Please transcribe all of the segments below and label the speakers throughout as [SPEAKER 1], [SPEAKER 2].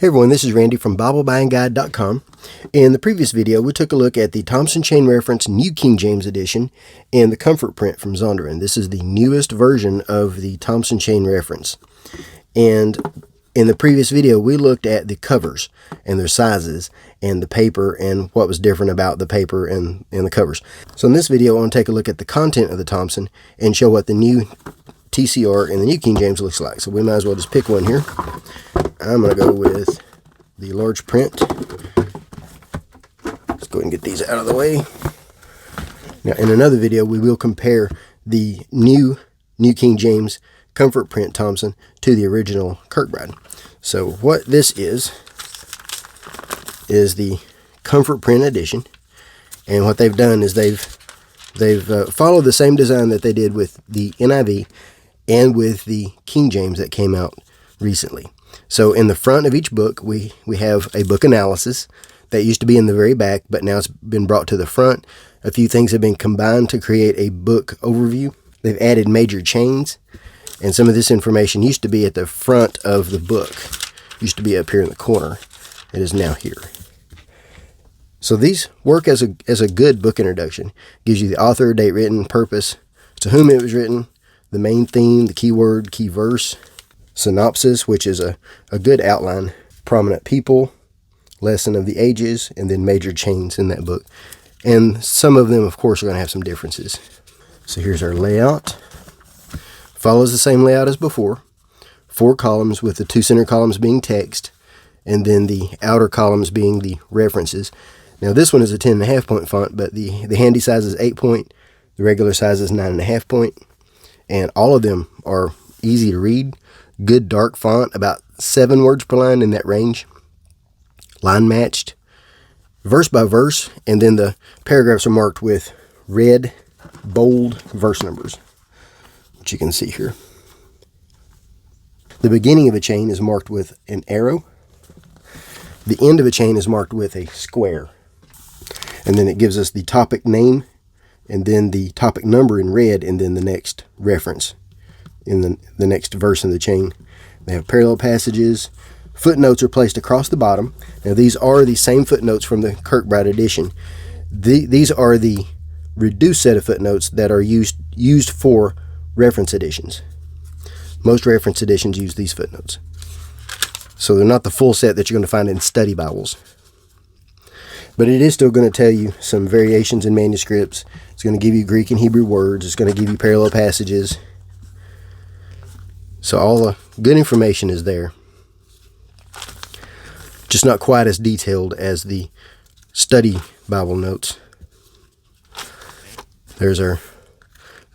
[SPEAKER 1] Hey everyone, this is Randy from BibleBuyingGuide.com. In the previous video, we took a look at the Thompson Chain Reference New King James Edition and the Comfort Print from Zondervan. This is the newest version of the Thompson Chain Reference. And in the previous video, we looked at the covers and their sizes and the paper and what was different about the paper and the covers. So in this video, I want to take a look at the content of the Thompson and show what the new TCR and the New King James looks like. So we might as well just pick one here. I'm going to go with the large print. Let's go ahead and get these out of the way. Now, in another video, we will compare the New King James Comfort Print Thompson to the original Kirkbride. So what this is the Comfort Print edition, and what they've done is they've followed the same design that they did with the NIV and with the King James that came out recently. So in the front of each book, we have a book analysis that used to be in the very back, but now it's been brought to the front. A few things have been combined to create a book overview. They've added major chains, and some of this information used to be at the front of the book. Used to be up here in the corner. It is now here. So these work as a good book introduction. Gives you the author, date written, purpose, to whom it was written, the main theme, the key word, key verse, synopsis, which is a good outline, prominent people, lesson of the ages, and then major chains in that book. And some of them, of course, are going to have some differences. So here's our layout. Follows the same layout as before. 4 columns with the 2 center columns being text, and then the outer columns being the references. Now this one is a 10.5 point font, but the handy size is 8 point. The regular size is 9.5 point. And all of them are easy to read. Good dark font, about 7 words per line, in that range. Line matched, verse by verse, and then the paragraphs are marked with red, bold verse numbers, which you can see here. The beginning of a chain is marked with an arrow. The end of a chain is marked with a square. And then it gives us the topic name, and then the topic number in red, and then the next reference in the next verse in the chain. They have parallel passages. Footnotes are placed across the bottom. Now these are the same footnotes from the Kirkbride edition. These are the reduced set of footnotes that are used for reference editions. Most reference editions use these footnotes. So they're not the full set that you're going to find in study Bibles. But it is still going to tell you some variations in manuscripts. It's going to give you Greek and Hebrew words. It's going to give you parallel passages. So all the good information is there. Just not quite as detailed as the study Bible notes. There's our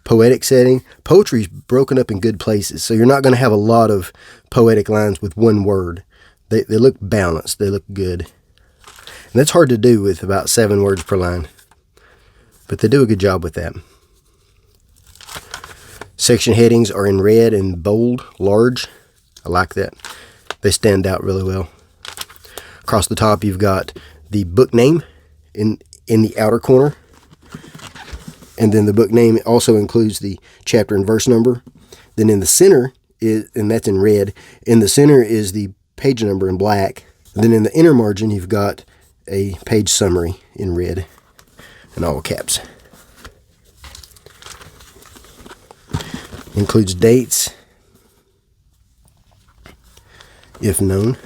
[SPEAKER 1] poetic setting. Poetry is broken up in good places, so you're not going to have a lot of poetic lines with one word. They look balanced. They look good. And that's hard to do with about 7 words per line. But they do a good job with that. Section headings are in red and bold, large. I like that. They stand out really well. Across the top, you've got the book name in the outer corner. And then the book name also includes the chapter and verse number. Then in the center, and that's in red, in the center is the page number in black. And then in the inner margin, you've got a page summary in red and all caps. Includes dates, if known.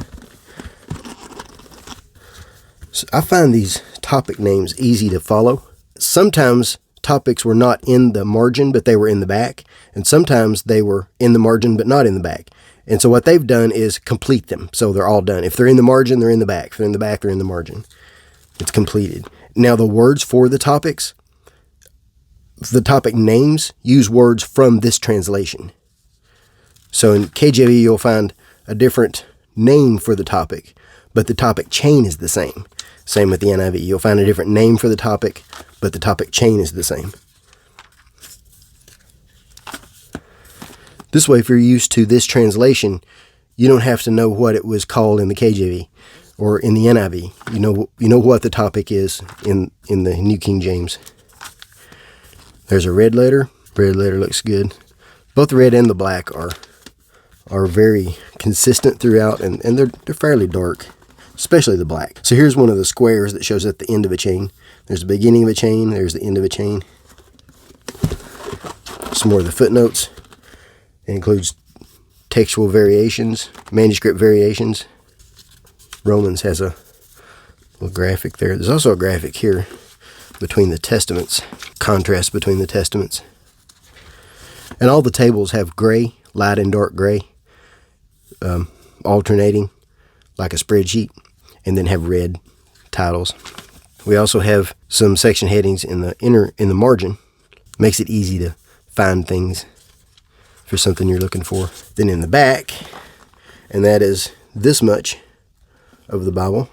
[SPEAKER 1] So I find these topic names easy to follow. Sometimes topics were not in the margin, but they were in the back. And sometimes they were in the margin, but not in the back. And so what they've done is complete them. So they're all done. If they're in the margin, they're in the back. If they're in the back, they're in the margin. It's completed. Now the words for the topics, the topic names use words from this translation. So in KJV, you'll find a different name for the topic, but the topic chain is the same. Same with the NIV. You'll find a different name for the topic, but the topic chain is the same. This way, if you're used to this translation, you don't have to know what it was called in the KJV or in the NIV. You know what the topic is in the New King James. There's a red letter. Red letter looks good. Both the red and the black are are very consistent throughout, and they're fairly dark, especially the black. So here's one of the squares that shows at the end of a chain. There's the beginning of a chain, there's the end of a chain. Some more of the footnotes. It includes textual variations, manuscript variations. Romans has a little graphic there. There's also a graphic here between the testaments, contrast between the testaments. And all the tables have gray, light and dark gray, alternating like a spreadsheet, and then have red titles. We also have some section headings in the margin. Makes it easy to find things for something you're looking for. Then in the back, and that is this much of the Bible,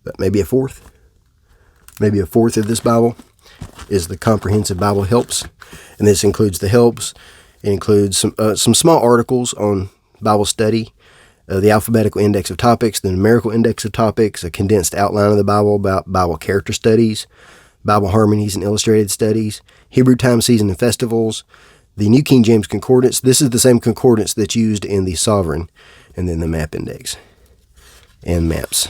[SPEAKER 1] but maybe a fourth of this Bible is the comprehensive Bible helps, and this includes the helps. It includes some small articles on Bible study, the alphabetical index of topics, the numerical index of topics, a condensed outline of the Bible about Bible character studies, Bible harmonies and illustrated studies, Hebrew time, season, and festivals, the New King James Concordance. This is the same concordance that's used in the Sovereign, and then the map index and maps.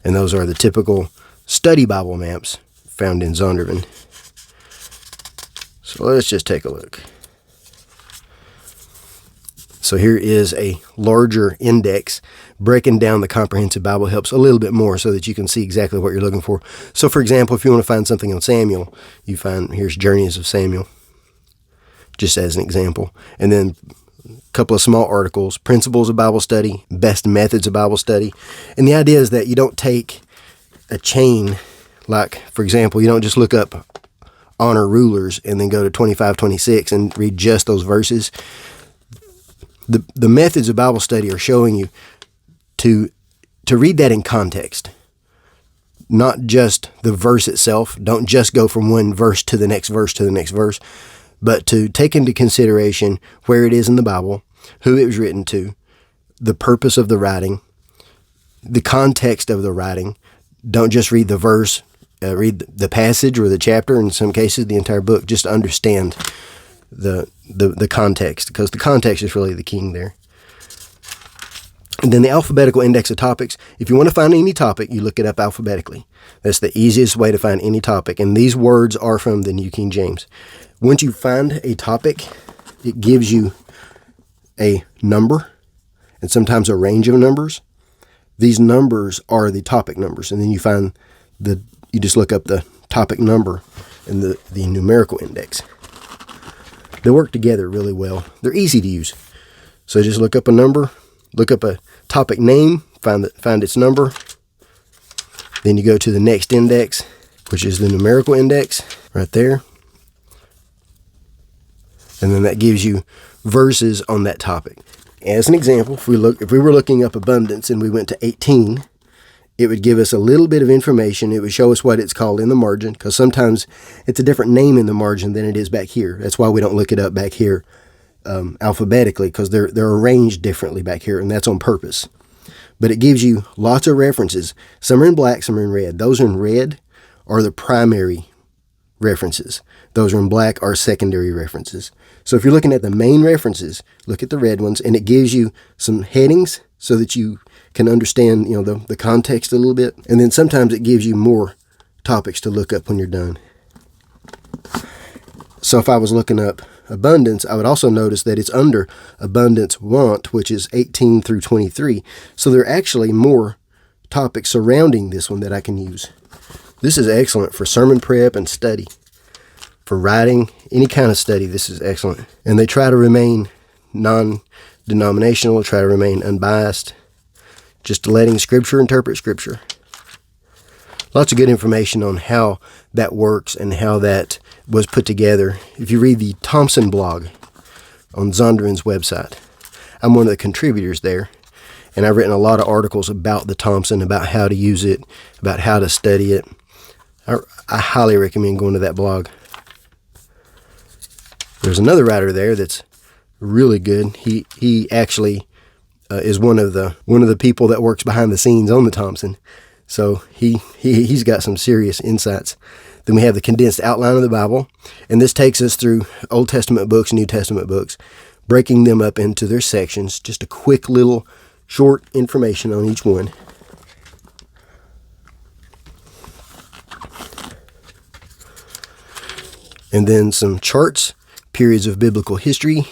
[SPEAKER 1] And those are the typical study Bible maps found in Zondervan. So let's just take a look. So here is a larger index breaking down the comprehensive Bible helps a little bit more so that you can see exactly what you're looking for. So for example, if you want to find something on Samuel, you find here's Journeys of Samuel, just as an example. And then a couple of small articles, Principles of Bible Study, Best Methods of Bible Study. And the idea is that you don't take a chain, like, for example, you don't just look up honor rulers and then go to 25-26 and read just those verses. The methods of Bible study are showing you to read that in context, not just the verse itself. Don't just go from one verse to the next verse to the next verse, but to take into consideration where it is in the Bible, who it was written to, the purpose of the writing, the context of the writing. Don't just read the verse, read the passage or the chapter, in some cases the entire book. Just understand the context, because the context is really the king there. And then the alphabetical index of topics. If you want to find any topic, you look it up alphabetically. That's the easiest way to find any topic. And these words are from the New King James. Once you find a topic, it gives you a number and sometimes a range of numbers. These numbers are the topic numbers. And then you find you just look up the topic number and the numerical index. They work together really well. They're easy to use. So just look up a number, look up a topic name, find its number. Then you go to the next index, which is the numerical index right there. And then that gives you verses on that topic. As an example, if we were looking up abundance and we went to 18, it would give us a little bit of information. It would show us what it's called in the margin, because sometimes it's a different name in the margin than it is back here. That's why we don't look it up back here alphabetically, because they're arranged differently back here, and that's on purpose. But it gives you lots of references. Some are in black, some are in red. Those in red are the primary references. Those are in black are secondary references. So if you're looking at the main references, look at the red ones, and it gives you some headings so that you can understand, the context a little bit. And then sometimes it gives you more topics to look up when you're done. So if I was looking up abundance, I would also notice that it's under abundance want, which is 18 through 23. So there are actually more topics surrounding this one that I can use. This is excellent for sermon prep and study. For writing, any kind of study, this is excellent. And they try to remain non-denominational, try to remain unbiased, just letting Scripture interpret Scripture. Lots of good information on how that works and how that was put together. If you read the Thompson blog on Zondervan's website, I'm one of the contributors there, and I've written a lot of articles about the Thompson, about how to use it, about how to study it. I highly recommend going to that blog. There's another writer there that's really good. He actually is one of the people that works behind the scenes on the Thompson. So he's got some serious insights. Then we have the condensed outline of the Bible, and this takes us through Old Testament books, New Testament books, breaking them up into their sections. Just a quick little short information on each one. And then some charts, periods of biblical history,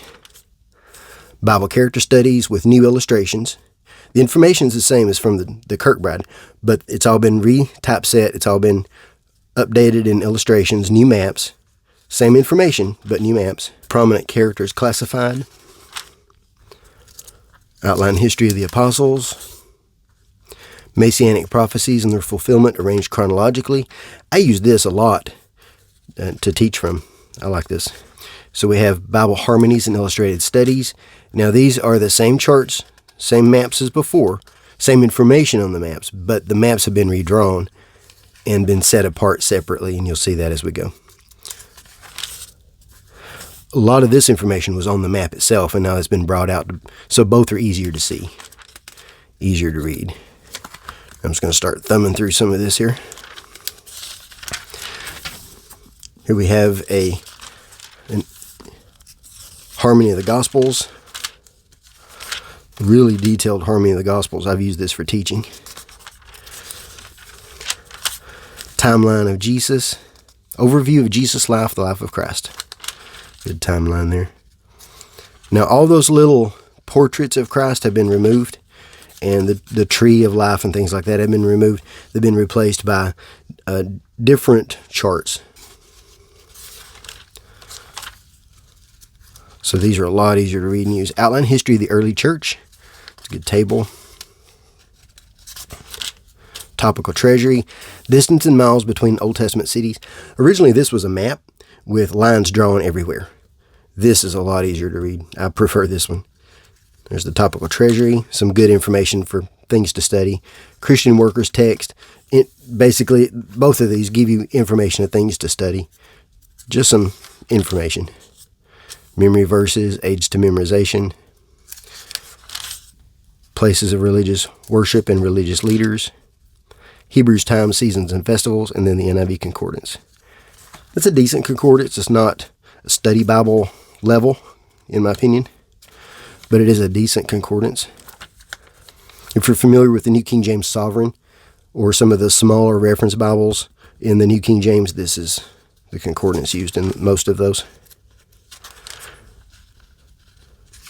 [SPEAKER 1] Bible character studies with new illustrations. The information is the same as from the Kirkbride, but it's all been re-typeset. It's all been updated in illustrations, new maps. Same information, but new maps. Prominent characters classified. Outline history of the apostles. Messianic prophecies and their fulfillment arranged chronologically. I use this a lot to teach from. I like this. So we have Bible harmonies and illustrated studies. Now these are the same charts, same maps as before, same information on the maps, but the maps have been redrawn and been set apart separately, and you'll see that as we go. A lot of this information was on the map itself, and now it's been brought out, so both are easier to see, easier to read. I'm just going to start thumbing through some of this here. Here we have an Harmony of the Gospels. Really detailed Harmony of the Gospels. I've used this for teaching. Timeline of Jesus. Overview of Jesus' life, the life of Christ. Good timeline there. Now all those little portraits of Christ have been removed, and the tree of life and things like that have been removed. They've been replaced by different charts. So these are a lot easier to read and use. Outline history of the early church. It's a good table. Topical treasury. Distance in miles between Old Testament cities. Originally this was a map with lines drawn everywhere. This is a lot easier to read. I prefer this one. There's the topical treasury. Some good information for things to study. Christian workers text. Basically, both of these give you information of things to study. Just some information. Memory verses, aids to memorization, places of religious worship and religious leaders, Hebrews times, seasons, and festivals, and then the NIV concordance. That's a decent concordance. It's not a study Bible level, in my opinion, but it is a decent concordance. If you're familiar with the New King James Sovereign or some of the smaller reference Bibles in the New King James, this is the concordance used in most of those.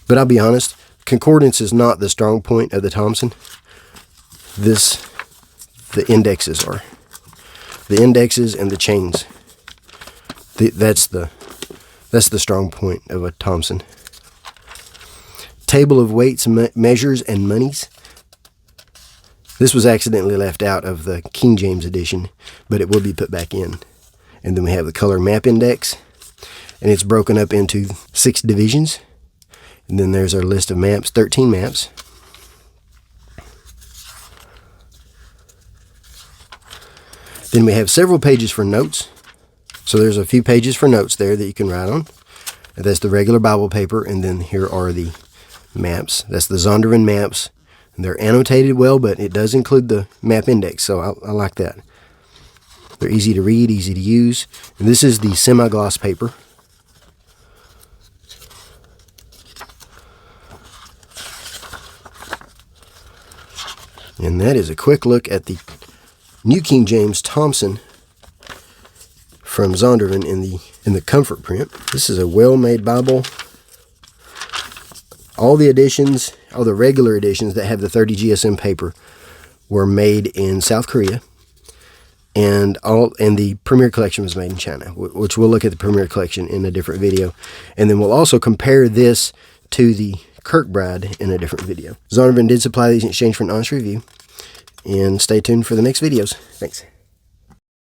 [SPEAKER 1] But I'll be honest, concordance is not the strong point of the Thompson. The indexes are. The indexes and the chains. That's the strong point of a Thompson. Table of weights, measures, and monies. This was accidentally left out of the King James edition, but it will be put back in. And then we have the color map index, and it's broken up into 6 divisions. And then there's our list of maps, 13 maps. Then we have several pages for notes. So there's a few pages for notes there that you can write on. And that's the regular Bible paper, and then here are the maps. That's the Zondervan maps. And they're annotated well, but it does include the map index, so I like that. They're easy to read, easy to use. And this is the semi-gloss paper. And that is a quick look at the New King James Thompson from Zondervan in the comfort print. This is a well-made Bible. All the editions, all the regular editions that have the 30 GSM paper were made in South Korea, and the Premier Collection was made in China, which we'll look at the Premier Collection in a different video, and then we'll also compare this to the Kirkbride in a different video. Zondervan did supply these in exchange for an honest review, and stay tuned for the next videos. Thanks.